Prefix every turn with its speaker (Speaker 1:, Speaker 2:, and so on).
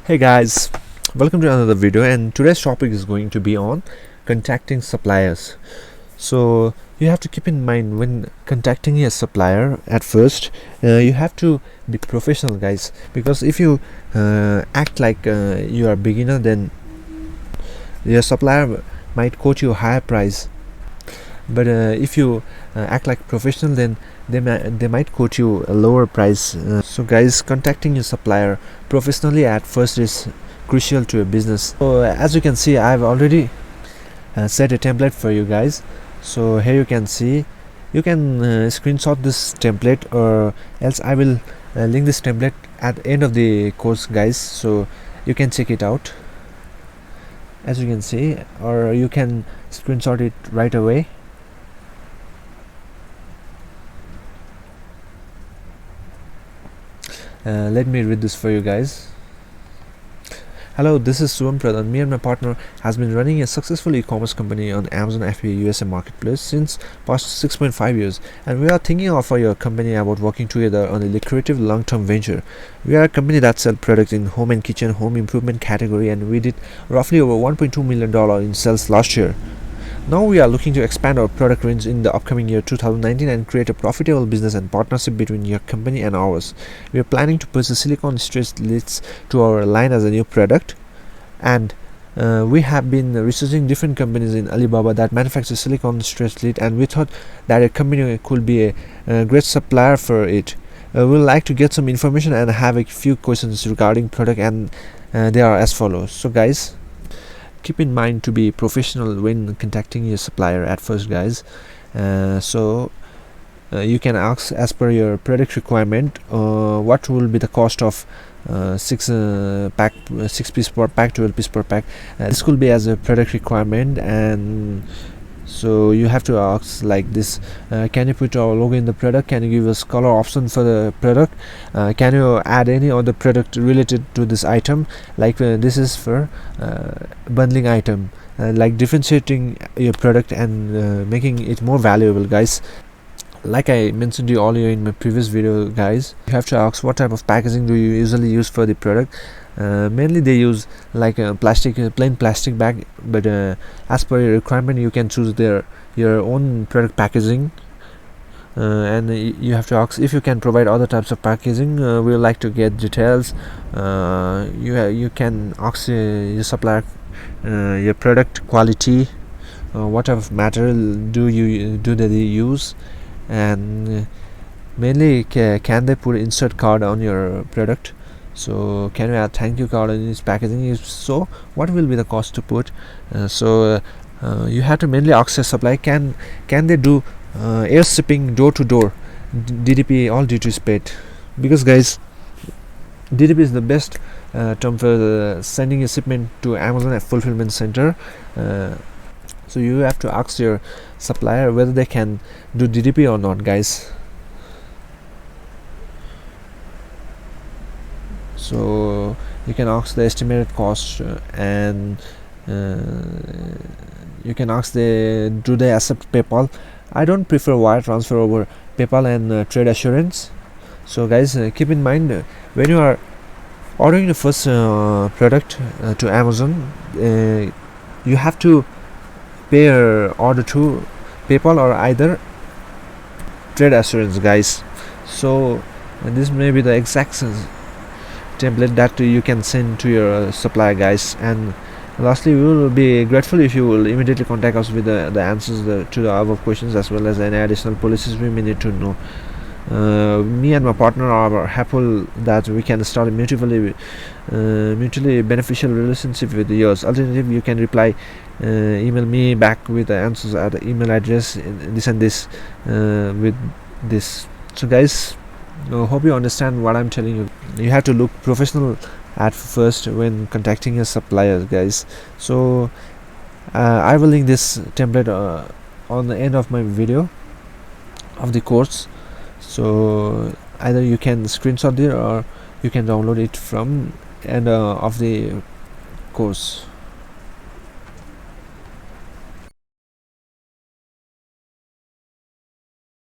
Speaker 1: Hey guys, welcome to another video, and today's topic is going to be on contacting suppliers. So you have to keep in mind when contacting a supplier at first, you have to be professional, guys, because if you act like you are a beginner, then your supplier might quote you a higher price. But if you act like professional, then they might quote you a lower price. So guys, contacting your supplier professionally at first is crucial to a business. So as you can see, I've already set a template for you guys. So here you can see, you can screenshot this template, or else I will link this template at the end of the course, guys, so you can check it out, as you can see, or you can screenshot it right away. Let me read this for you guys. Hello, this is Suvam Pradhan. Me and my partner has been running a successful e-commerce company on Amazon FBA USA marketplace since past 6.5 years, and we are thinking of your company about working together on a lucrative long-term venture. We are a company that sells products in home and kitchen, home improvement category, and we did roughly over $1.2 million in sales last year. Now we are looking to expand our product range in the upcoming year 2019 and create a profitable business and partnership between your company and ours. We are planning to put the silicone stretched lids to our line as a new product, and we have been researching different companies in Alibaba that manufacture silicone stretched lid, and we thought that a company could be a great supplier for it. We would like to get some information and have a few questions regarding product, and they are as follows. So guys, keep in mind to be professional when contacting your supplier at first, guys. You can ask, as per your product requirement, what will be the cost of 6 piece per pack, 12 piece per pack. This could be as a product requirement, and so you have to ask like this: can you put our logo in the product? Can you give us color option for the product? Can you add any other product related to this item? Like this is for bundling item, like differentiating your product and making it more valuable, guys. Like I mentioned to you earlier in my previous video, guys, you have to ask what type of packaging do you usually use for the product. Mainly they use like a plain plastic bag, but as per your requirement you can choose your own product packaging, and you have to ask if you can provide other types of packaging. We would like to get details. You can ask your supplier your product quality, what type of material do they use, and mainly can they put insert card on your product. So can you add thank you card in this packaging? If so, what will be the cost to put? You have to mainly ask your supplier, can they do air shipping, door to door, DDP, all duties paid? Because guys, DDP is the best term for sending a shipment to Amazon fulfillment center. So you have to ask your supplier whether they can do DDP or not, guys. So you can ask the estimated cost, and you can ask do they accept PayPal. I don't prefer wire transfer over PayPal and trade assurance. So guys, keep in mind when you are ordering the first product to Amazon, you have to pay your order to PayPal or either trade assurance, guys. So this may be the exact template that you can send to your supplier, guys. And lastly, we will be grateful if you will immediately contact us with the answers to the above questions, as well as any additional policies we may need to know. Me and my partner are happy that we can start a mutually beneficial relationship with yours. Alternatively, you can reply, email me back with the answers at the email address this and this with this. So guys, hope you understand what I'm telling you. You have to look professional at first when contacting your suppliers, guys. So I will link this template on the end of my video of the course. So either you can screenshot it or you can download it from end of the course.